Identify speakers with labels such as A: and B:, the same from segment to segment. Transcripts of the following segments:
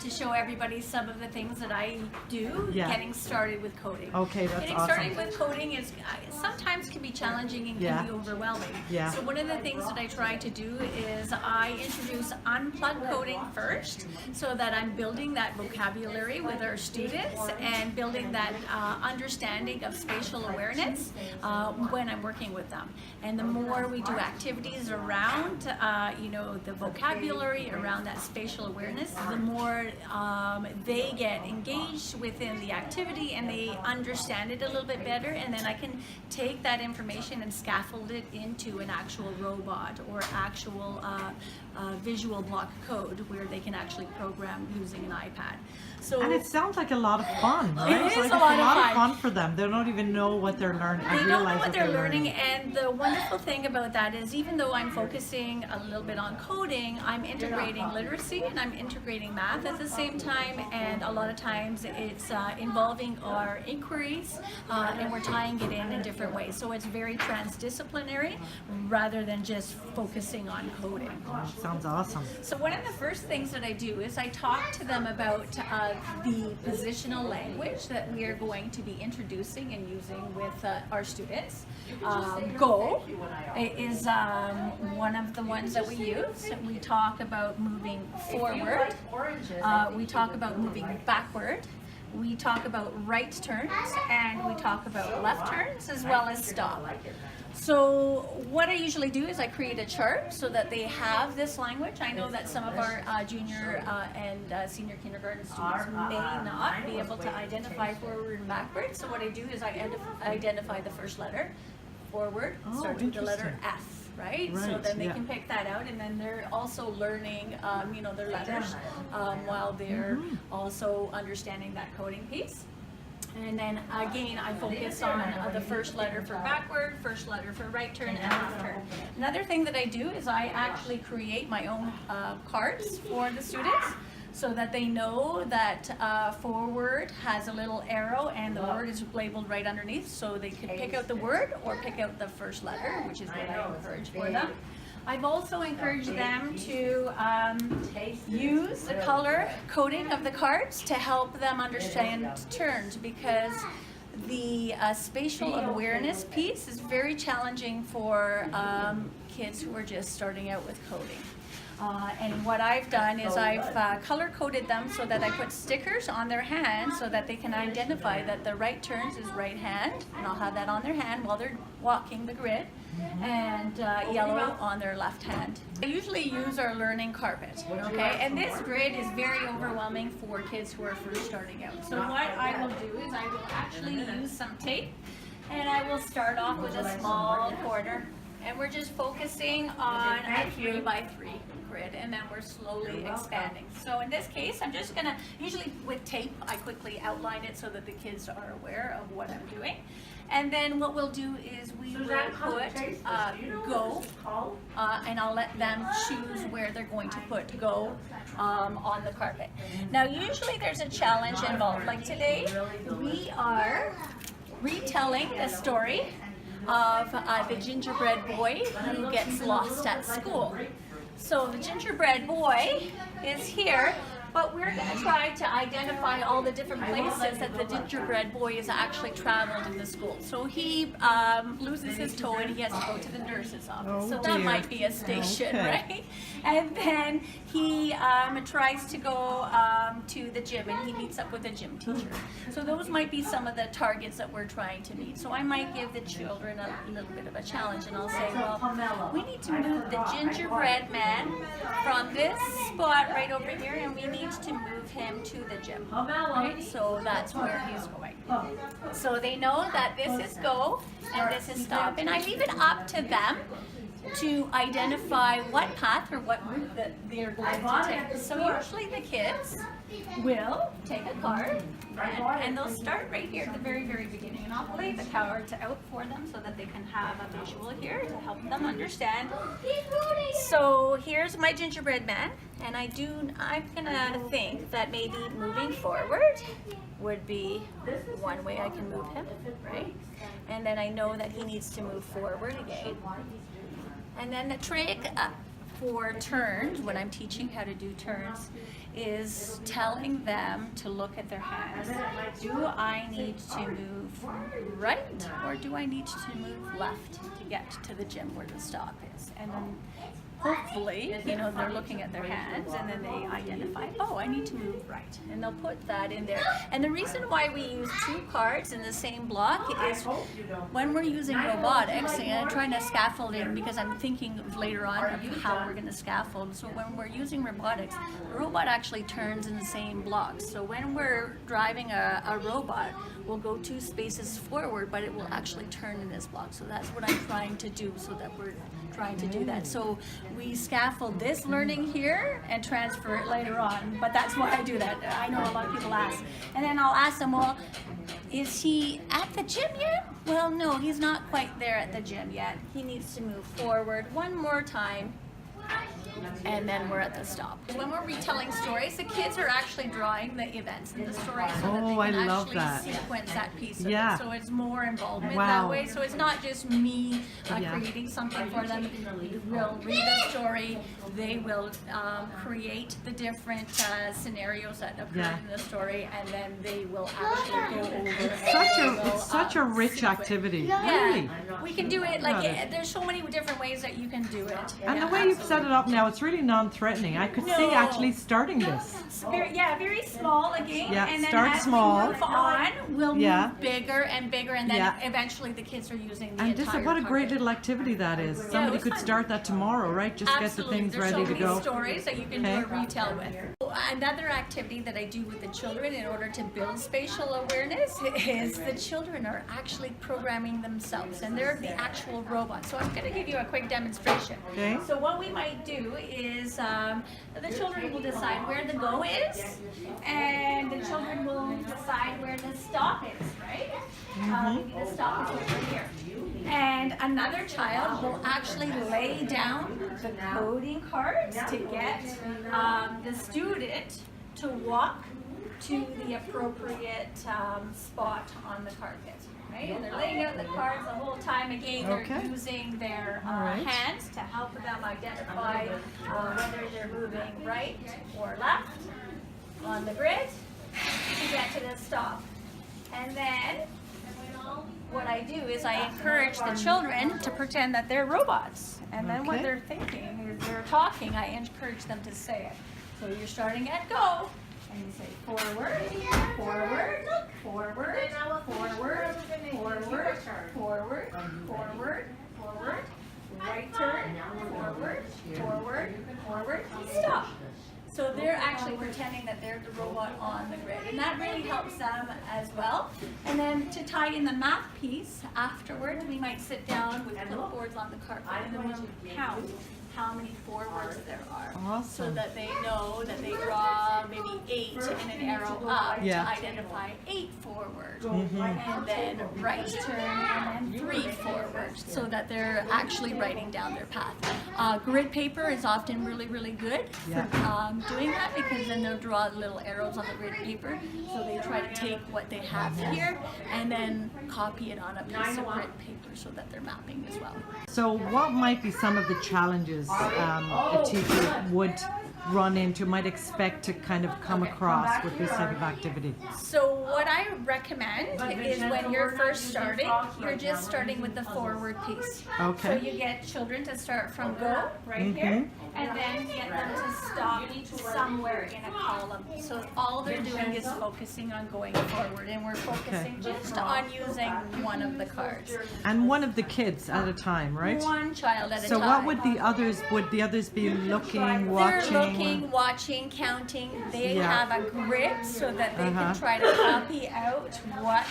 A: here to show everybody some of the things that I do getting started with coding.
B: Okay, that's
A: getting
B: awesome.
A: started with coding is sometimes can be challenging and can be overwhelming. So one of the things that I try to do is I introduce unplugged coding first, so that I'm building that vocabulary with our students and building that understanding of spatial awareness when I'm working with them. And the more we do activities around the vocabulary, around that spatial awareness, the more they get engaged within the activity and they understand it a little bit better, and then I can take that information and scaffold it into an actual robot or actual visual block code where they can actually program using an iPad. So,
B: and it sounds like a lot of fun, right?
A: It is
B: like
A: a lot
B: of fun for them. They don't even know what they're learning.
A: They don't know what they're learning, and the wonderful thing about that is even though I'm focusing a little bit on coding, I'm integrating literacy and I'm integrating math at the same time, and a lot of times it's involving our inquiries and we're tying it in different ways. So it's very transdisciplinary rather than just focusing on coding.
B: Sounds awesome.
A: So one of the first things that I do is I talk to them about the positional language that we are going to be introducing and using with our students. Go is one of the ones that we use. We talk about moving forward. We talk about moving backward. We talk about right turns, and we talk about left turns as well as stop. So what I usually do is I create a chart so that they have this language. I know that some of our junior and senior kindergarten students may not be able to identify forward and backward. So what I do is I identify the first letter, forward, starts with the letter F, right? So then they can pick that out, and then they're also learning, their letters while they're also understanding that coding piece. And then again, I focus on the first letter for backward, first letter for right turn, and left turn. Another thing that I do is I actually create my own cards for the students so that they know that forward has a little arrow and the word is labeled right underneath, so they can pick out the word or pick out the first letter, which is what I encourage for them. I've also encouraged them to use the color coding of the cards to help them understand turns, because the spatial awareness piece is very challenging for kids who are just starting out with coding. And what I've done is I've color-coded them so that I put stickers on their hand so that they can identify that the right turns is right hand, and I'll have that on their hand while they're walking the grid, and yellow on their left hand. I usually use our learning carpet, okay? And this grid is very overwhelming for kids who are first starting out. So what I will do is I will actually use some tape, and I will start off with a small corner. And we're just focusing on a 3x3 grid, and then we're slowly expanding. So in this case, I'm just gonna, usually with tape, I quickly outline it so that the kids are aware of what I'm doing. And then what we'll do is we will put go, and I'll let them choose where they're going to put go on the carpet. Now usually there's a challenge involved. Like today, we are retelling the story of the gingerbread boy who gets lost at school. So the gingerbread boy is here, but we're going to try to identify all the different places that the gingerbread boy has actually traveled in the school. So he loses his toe and he has to go to the nurse's office. So that might be a station, right? And then he tries to go to the gym, and he meets up with a gym teacher. So those might be some of the targets that we're trying to meet. So I might give the children a little bit of a challenge, and I'll say, well, we need to move the gingerbread man from this spot right over here, and we need to move him to the gym, right? So that's where he's going. So they know that this is go and this is stop, and I leave it up to them to identify what path or what route that they're going to take. So usually the kids will take a card, and they'll start right here at the very, very beginning, and I'll play the cards out for them so that they can have a visual here to help them understand. So here's my gingerbread man, and I'm gonna think that maybe moving forward would be one way I can move him, right? And then I know that he needs to move forward again. And then the trick for turns, when I'm teaching how to do turns, is telling them to look at their hands. Do I need to move right or do I need to move left to get to the gym where the stop is? And then hopefully, they're looking at their hands and then they identify, oh, I need to move right. And they'll put that in there. And the reason why we use 2 cards in the same block is when we're using robotics and trying to scaffold in, because I'm thinking later on of how we're going to scaffold. So when we're using robotics, the robot actually turns in the same blocks. So when we're driving a robot, we'll go 2 spaces forward, but it will actually turn in this block. So that's what I'm trying to do, so that we're trying to do that. So we scaffold this learning here and transfer it later on, but that's why I do that. I know a lot of people ask. And then I'll ask them, well, is he at the gym yet? Well, no, he's not quite there at the gym yet. He needs to move forward one more time, and then we're at the stop. When we're retelling stories, the kids are actually drawing the events in the story so that they can
B: I love
A: actually
B: that.
A: sequence that piece of
B: Yeah.
A: it. So it's more involvement
B: Wow.
A: that way. So it's not just me
B: Yeah.
A: creating something for them. We'll read the story. They will create the different scenarios that occur
B: Yeah.
A: in the story, and then they will actually go over.
B: It's such a rich activity.
A: Yeah,
B: Really.
A: we can do it
B: Love it.
A: there's so many different ways that you can do it.
B: And
A: Yeah,
B: the way you've set
A: absolutely.
B: it up now, it's really non-threatening. I could see
A: No.
B: actually starting this.
A: It's very small again,
B: Yeah,
A: and then
B: start
A: as
B: small.
A: we move on, we'll
B: Yeah.
A: move bigger and bigger, and then
B: Yeah.
A: eventually the kids are using the
B: And just
A: entire
B: what a great
A: carpet.
B: little activity that is.
A: it
B: Somebody
A: was
B: could
A: fun.
B: start that tomorrow, right? Just get the
A: Absolutely.
B: things
A: There's
B: ready
A: so
B: to
A: many
B: go.
A: stories that you can
B: Okay.
A: do a retell with. Another activity that I do with the children in order to build spatial awareness is the children are actually programming themselves, and they're the actual robots. So I'm going to give you a quick demonstration.
B: Okay.
A: So what we might do is the children will decide where the go is, and the children will decide where the stop is, right? Maybe the stop is over here. And another child will actually lay down the coding cards to get the student to walk to the appropriate spot on the carpet. Right? And they're laying out the cards the whole time. Again, they're
B: Okay.
A: using their
B: All right.
A: hands to help them identify whether they're moving right or left on the grid to get to the stop. And then what I do is I encourage the children to pretend that they're robots. And then what
B: Okay.
A: they're thinking is they're talking, I encourage them to say it. So you're starting at go. And you say forward, forward, forward, forward, forward, forward, forward, forward, right turn, forward, forward, forward, stop. So they're actually pretending that they're the robot on the grid, and that really helps them as well. And then to tie in the math piece, afterwards we might sit down with clipboards on the carpet and then we'll count how many forwards there are. So
B: Awesome.
A: that they know that they draw maybe 8 and an arrow up
B: Yeah.
A: to identify 8 forward. And then right turn and then 3 forward, so that they're actually writing down their path. Grid paper is often really, really good
B: Yeah.
A: for doing that, because then they'll draw little arrows on the grid paper. So they try to take what they have here and then copy it on a piece of grid paper so that they're mapping as well.
B: So what might be some of the challenges a teacher would run into, might expect to kind of come across with this type of activity?
A: So what I recommend is when you're first starting, you're just starting with the forward piece.
B: Okay.
A: So you get children to start from go right here, and then get them to stop somewhere in a column. So all they're doing is focusing on going forward, and we're focusing just on using one of the cards.
B: And one of the kids at a time, right?
A: One child at a
B: So
A: time.
B: what would the others be looking,
A: They're
B: watching?
A: looking, watching, counting. They
B: Yeah.
A: have a grid so that they
B: Uh-huh.
A: can try to copy out what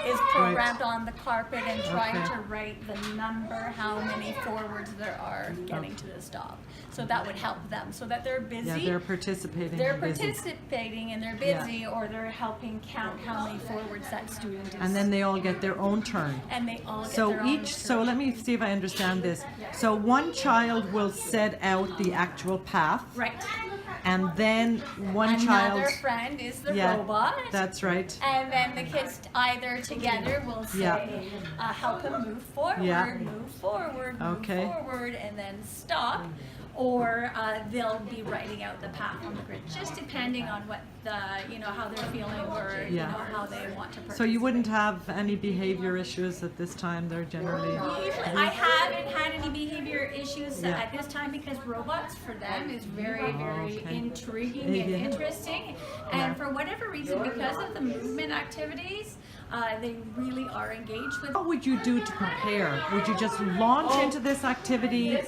A: is programmed on the carpet and trying
B: Okay.
A: to write the number, how many forwards there are getting to the stop. So that would help them so that they're busy.
B: Yeah, they're participating.
A: They're
B: and busy.
A: participating and they're
B: Yeah.
A: busy, or they're helping count how many forwards that student is.
B: And then they all get their own turn.
A: And they all get
B: So
A: their own
B: each, so
A: turn.
B: let me see if I understand this. So one child will set out the actual path.
A: Right.
B: And then one
A: Another
B: child.
A: friend is the
B: Yeah,
A: robot.
B: that's right.
A: And then the kids either together will say,
B: Yeah.
A: help him move forward,
B: Yeah.
A: move forward,
B: Okay.
A: move forward, and then stop. Or they'll be writing out the path on the grid, just depending on what how they're feeling or
B: Yeah.
A: how they want to participate.
B: So you wouldn't have any behavior issues at this time? They're generally.
A: Usually, I haven't had any behavior issues
B: Yeah.
A: at this time because robots for them is very, very
B: okay.
A: intriguing and
B: Yeah.
A: interesting. And for whatever reason, because of the movement activities, they really are engaged with.
B: What would you do to prepare? Would you just launch into this activity?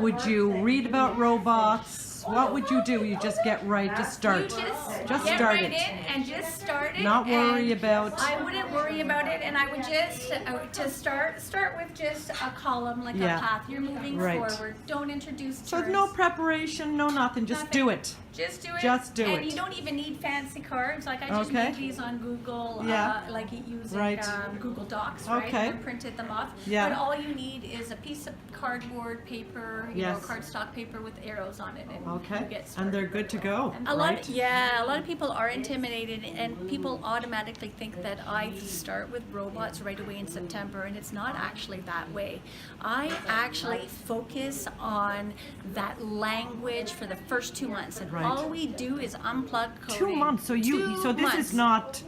B: Would you read about robots? What would you do? You just get right, just start.
A: You
B: Just
A: get
B: start
A: right
B: it.
A: in and just start it.
B: Not worry
A: and
B: about.
A: I wouldn't worry about it, and I would just to start with just a column like
B: Yeah.
A: a path. You're moving
B: Right.
A: forward. Don't introduce.
B: So
A: terms.
B: no preparation, no nothing. Just
A: Nothing.
B: do it.
A: Just do it.
B: Just do
A: and
B: it.
A: you don't even need fancy cards. Like I just
B: Okay.
A: made these on Google,
B: Yeah.
A: like using
B: Right.
A: Google Docs, right?
B: Okay.
A: And printed them off.
B: Yeah.
A: But all you need is a piece of cardboard paper,
B: Yes.
A: cardstock paper with arrows on it, and
B: Okay.
A: you get
B: And
A: started.
B: they're good to go.
A: A lot,
B: right?
A: a lot of people are intimidated, and people automatically think that I start with robots right away in September, and it's not actually that way. I actually focus on that language for the first 2 months, and
B: Right.
A: all we do is unplug coding.
B: 2 months. So you.
A: 2
B: So this
A: months.
B: is not.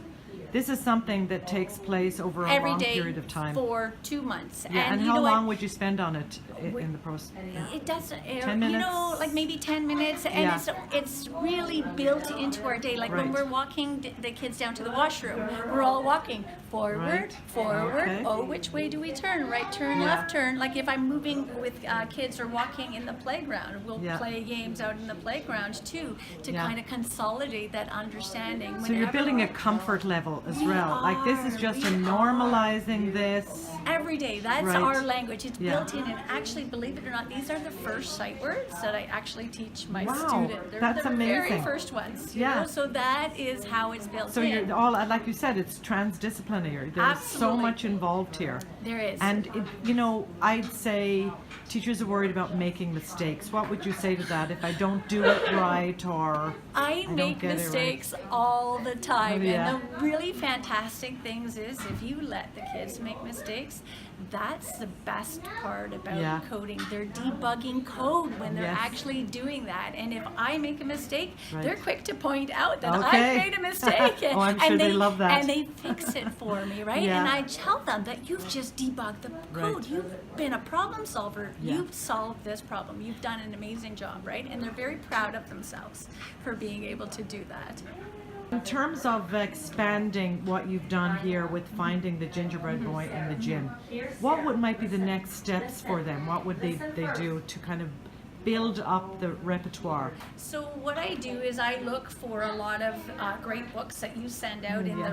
B: This is something that takes place over a
A: every
B: long
A: day
B: period of time.
A: for 2 months.
B: Yeah. And
A: you
B: how
A: know
B: long
A: what?
B: would you spend on it in the process?
A: It doesn't,
B: 10 minutes?
A: like maybe 10 minutes, and
B: Yeah.
A: it's really built into our day. Like when
B: Right.
A: we're walking the kids down to the washroom, we're all walking forward,
B: Right.
A: forward.
B: Okay.
A: Oh, which way do we turn? Right turn,
B: Yeah.
A: left turn. Like if I'm moving with kids or walking in the playground, we'll
B: Yeah.
A: play games out in the playground too to
B: Yeah.
A: kind of consolidate that understanding.
B: So you're
A: Whenever-
B: building a comfort level as
A: We
B: well. Like this is
A: are,
B: just
A: we
B: a normalizing this.
A: every day. That's
B: Right.
A: our language. It's
B: Yeah.
A: built in, and actually, believe it or not, these are the first sight words that I actually teach my
B: Wow,
A: student. They're
B: that's
A: the very
B: amazing.
A: first ones. You
B: Yeah.
A: know? So that is how it's built
B: So
A: in.
B: you're all, like you said, it's transdisciplinary. There's so
A: Absolutely.
B: much involved here.
A: There is.
B: And I'd say teachers are worried about making mistakes. What would you say to that? If I don't do it right, or
A: I
B: don't
A: make
B: get it right.
A: mistakes all the time.
B: Oh, yeah.
A: And the really fantastic things is if you let the kids make mistakes, that's the best part about
B: Yeah.
A: coding. They're debugging code when they're
B: Yes.
A: actually doing that. And if I make a mistake,
B: Right.
A: they're quick to point out that
B: Okay.
A: I made a mistake.
B: Oh, I'm sure they love that.
A: And they fix it for me, right?
B: Yeah.
A: And I tell them that you've just debugged the code.
B: Right.
A: You've been a problem solver.
B: Yeah.
A: You've solved this problem. You've done an amazing job, right? And they're very proud of themselves for being able to do that.
B: In terms of expanding what you've done here with finding the gingerbread boy in the gym, what might be the next steps for them? What would they do to kind of build up the repertoire?
A: So what I do is I look for a lot of great books that you send out in
B: Yeah.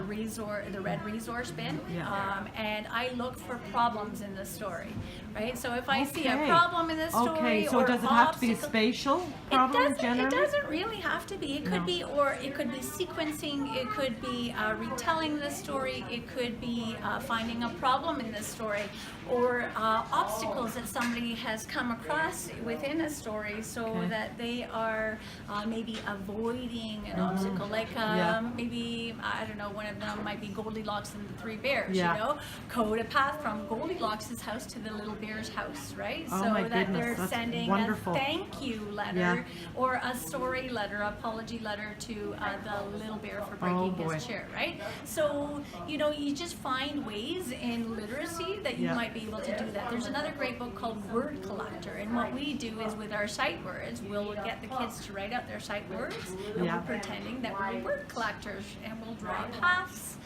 A: the red resource bin,
B: Yeah.
A: and I look for problems in the story, right? So if I see a
B: Okay.
A: problem in the story,
B: Okay, so
A: or
B: does it have to be a
A: obstacle-
B: spatial problem generally?
A: It doesn't really have to be. It could
B: No.
A: be, or it could be sequencing. It could be retelling the story. It could be finding a problem in the story, or obstacles that somebody has come across within a story, so
B: Okay.
A: that they are maybe avoiding an obstacle. Like
B: Yeah.
A: maybe I don't know. One of them might be Goldilocks and the Three Bears.
B: Yeah.
A: You know, code a path from Goldilocks' house to the little bear's house, right?
B: Oh
A: so
B: my
A: that
B: goodness,
A: they're
B: that's
A: sending
B: wonderful.
A: a thank you letter,
B: Yeah.
A: or a sorry letter, apology letter to the little bear for breaking
B: Oh, boy.
A: his chair, right? So, you just find ways in literacy that you
B: Yeah.
A: might be able to do that. There's another great book called Word Collector, and what we do is with our sight words, we'll get the kids to write out their sight words, and
B: Yeah.
A: we're pretending that we're word collectors, and we'll draw paths,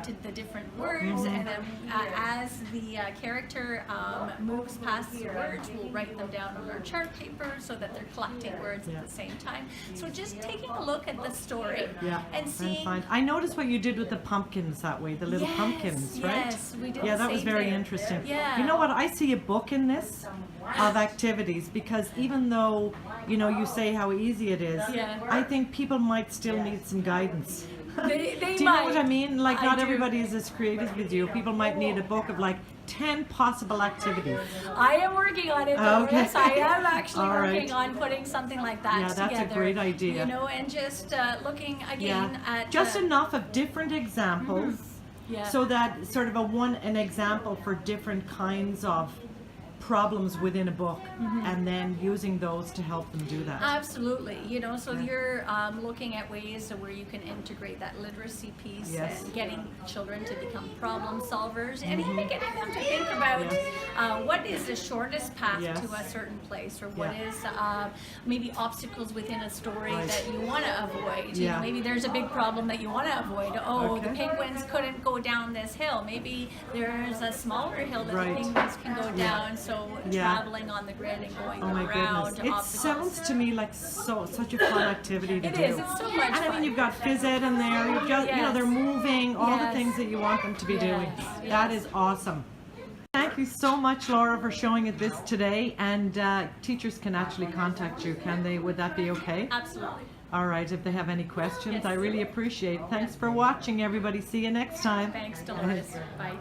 A: to the different words, and then as the character moves past the words, we'll write them down on our chart paper so that they're collecting words
B: Yeah.
A: at the same time. So just taking a look at the story
B: Yeah,
A: and seeing.
B: fine. I noticed what you did with the pumpkins that way, the little
A: Yes,
B: pumpkins, right?
A: yes, we did
B: Yeah,
A: the
B: that was
A: same
B: very
A: thing.
B: interesting.
A: Yeah.
B: You know what? I see a book in this of activities, because even though you say how easy it is,
A: Yeah.
B: I think people might still need some guidance.
A: They
B: Do you know what I mean? Like,
A: I
B: not
A: do.
B: everybody is as creative as you. People might need a book of like 10 possible activities.
A: I am working on it,
B: Okay.
A: Doris. I am actually
B: All right.
A: working on putting something like that
B: Yeah,
A: together.
B: that's a great idea.
A: You know, and just looking again at
B: Just enough of different examples
A: yeah.
B: so that sort of an example for different kinds of problems within a book, and then using those to help them do that.
A: Absolutely, you know, so you're looking at ways where you can integrate that literacy piece
B: Yes.
A: and getting children to become problem solvers, and even getting them to think about what is the shortest path
B: Yes.
A: to a certain place, or what
B: Yeah.
A: is maybe obstacles within a story
B: Right.
A: that you want to avoid. You
B: Yeah.
A: know, maybe there's a big problem that you want to avoid. Oh, the
B: Okay.
A: penguins couldn't go down this hill. Maybe there's a smaller hill that
B: Right.
A: the penguins can go down. So
B: Yeah.
A: traveling on the grid and going
B: Oh my
A: around
B: goodness. It
A: obstacles.
B: sounds to me like such a fun activity to
A: It
B: do.
A: is. It's so much
B: And I mean,
A: fun.
B: you've got phys ed in there, you've got, you know,
A: Yes.
B: they're moving, all the
A: Yes.
B: things that you want them to be doing.
A: Yes.
B: That
A: Yes.
B: is awesome. Thank you so much, Laura, for showing us this today. And teachers can actually contact you, can they? Would that be okay?
A: Absolutely.
B: All right, if they have any questions,
A: Yes.
B: I really appreciate it. Thanks for watching, everybody. See you next time.
A: Thanks, Dolores. Bye.